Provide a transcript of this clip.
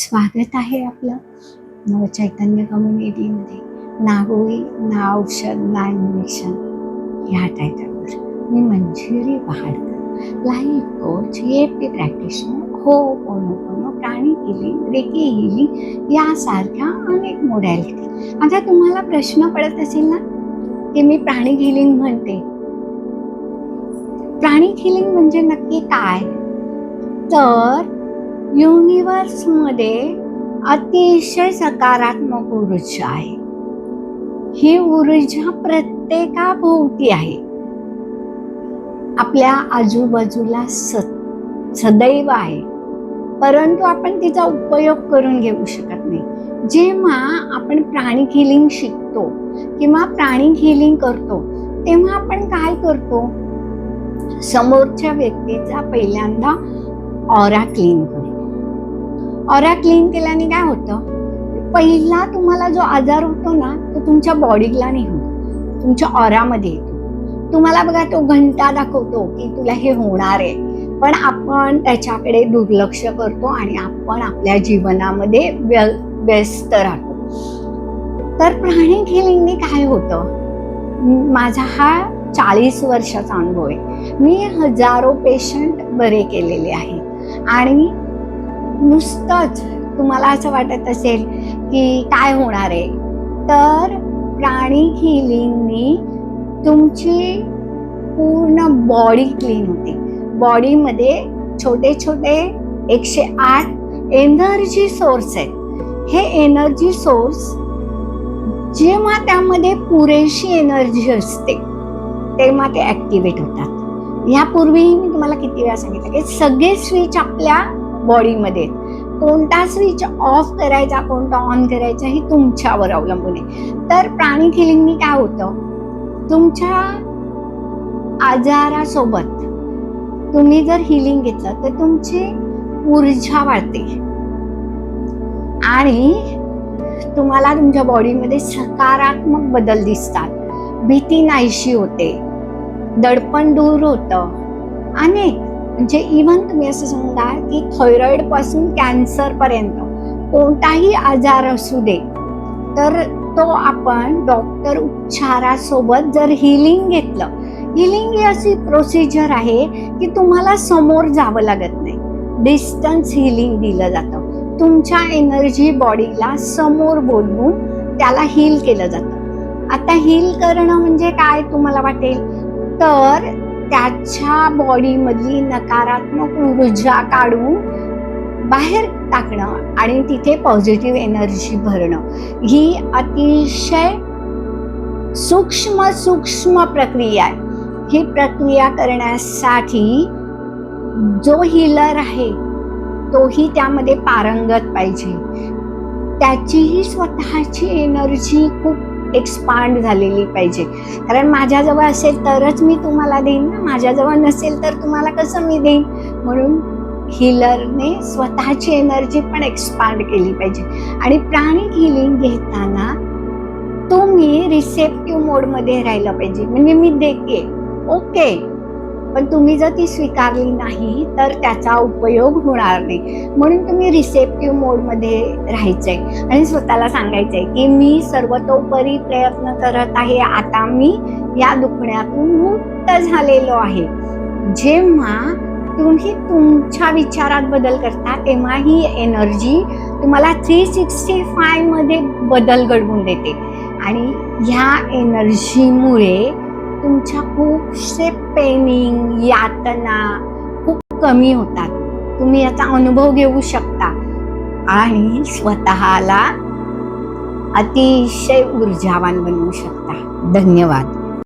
स्वागत आहे आपलं नवचैतन्य कम्युनिटीमध्ये. ना गोळी ना औषध ना इंजेक्शन ह्या टायटलवर मी Manjiri Pahadkar, life coach, EFT practitioner, ho'oponopono, प्राणी हिलिंग, रेकी हिलिंग यासारख्या अनेक मोडॅलिटी. आता तुम्हाला प्रश्न पडत असेल ना की मी प्राणी हिलिंग म्हणते, प्राणी हिलिंग म्हणजे नक्की काय? तर युनिवर्समध्ये अतिशय सकारात्मक ऊर्जा आहे. ही ऊर्जा प्रत्येकाभोवती आहे, आपल्या आजूबाजूला सदैव आहे, परंतु आपण तिचा उपयोग करून घेऊ शकत नाही. जेव्हा आपण प्राणी हिलिंग शिकतो किंवा प्राणी हिलिंग करतो तेव्हा आपण काय करतो? समोरच्या व्यक्तीचा पहिल्यांदा ऑरा क्लीन करतो. ऑरा क्लीन केल्याने काय होतं? पहिला तुम्हाला जो आजार होतो ना तो तुमच्या बॉडीला नाही होत, तुमच्या ऑरामध्ये येतो. तुम्हाला बघा तो घंटा दाखवतो की तुला हे होणार आहे, पण आपण त्याच्याकडे दुर्लक्ष करतो आणि आपण आपल्या जीवनामध्ये व्यस्त राहतो. तर प्राणी हिलिंगने काय होतं? माझा हा 40 वर्षाचा अनुभव आहे. मी हजारो पेशंट बरे केलेले आहेत आणि नुसतंच तुम्हाला असं वाटत असेल की काय होणार आहे, तर प्राणी हिलिंगनी तुमची पूर्ण बॉडी क्लीन होते. बॉडीमध्ये छोटे छोटे 108 एनर्जी सोर्स आहेत. हे एनर्जी सोर्स जेव्हा त्यामध्ये पुरेशी एनर्जी असते तेव्हा ते ऍक्टिव्हेट होतात. यापूर्वीही मी तुम्हाला किती वेळा सांगितलं की सगळे स्विच आपल्या बॉडीमध्ये, कोणता स्विच ऑफ करायचा कोणता ऑन करायचा हे तुमच्यावर अवलंबून आहे. तर प्राणी हिलिंगनी काय होतं? तुमच्या आजारासोबत तुम्ही जर हिलिंग घेतलं तर तुमची ऊर्जा वाढते आणि तुम्हाला तुमच्या बॉडीमध्ये सकारात्मक बदल दिसतात. भीती नाहीशी होते, दडपण दूर होतं. अनेक म्हणजे इव्हन तुम्ही असं सांगा की थायरॉइड पासून कॅन्सर पर्यंत कोणताही आजार असू दे तर तो आपण डॉक्टर उपचारासोबत जर हिलिंग घेतलं. हिलिंग ही अशी प्रोसिजर आहे की तुम्हाला समोर जावं लागत नाही, डिस्टन्स हिलिंग दिलं जातं. तुमच्या एनर्जी बॉडीला समोर बोलवून त्याला हील केलं जातं. आता हील करणं म्हणजे काय तुम्हाला वाटेल, तर त्याच्या बॉडीमधली नकारात्मक ऊर्जा काढून बाहेर टाकणं आणि तिथे पॉझिटिव्ह एनर्जी भरणं ही अतिशय सूक्ष्म प्रक्रिया आहे. ही प्रक्रिया करण्यासाठी जो हिलर आहे तोही त्यामध्ये पारंगत पाहिजे. त्याचीही स्वतःची एनर्जी खूप एक्सपांड झालेली पाहिजे. कारण माझ्याजवळ असेल तरच मी तुम्हाला देईन ना, माझ्याजवळ नसेल तर तुम्हाला कसं मी देईन? म्हणून हिलरने स्वतःची एनर्जी पण एक्सपांड केली पाहिजे. आणि प्राणी हिलिंग घेताना तुम्ही रिसेप्टिव्ह मोडमध्ये राहिलं पाहिजे. म्हणजे मी देते ओके, पण तुम्ही जर ती स्वीकारली नाही तर त्याचा उपयोग होणार नाही. म्हणून तुम्ही रिसेप्टिव्ह मोडमध्ये राहायचंय आणि स्वतःला सांगायचंय की मी सर्वतोपरी प्रयत्न करत आहे, आता मी या दुखण्यातून मुक्त झालेलो आहे. जेव्हा तुम्ही तुमच्या विचारात बदल करता तेव्हा ही एनर्जी तुम्हाला 365 मध्ये बदल घडवून देते आणि ह्या एनर्जीमुळे तुमच्या खूपसे पेनिंग, यातना खूप कमी होतात. तुम्ही याचा अनुभव घेऊ शकता आणि स्वतःला अतिशय ऊर्जावान बनवू शकता. धन्यवाद.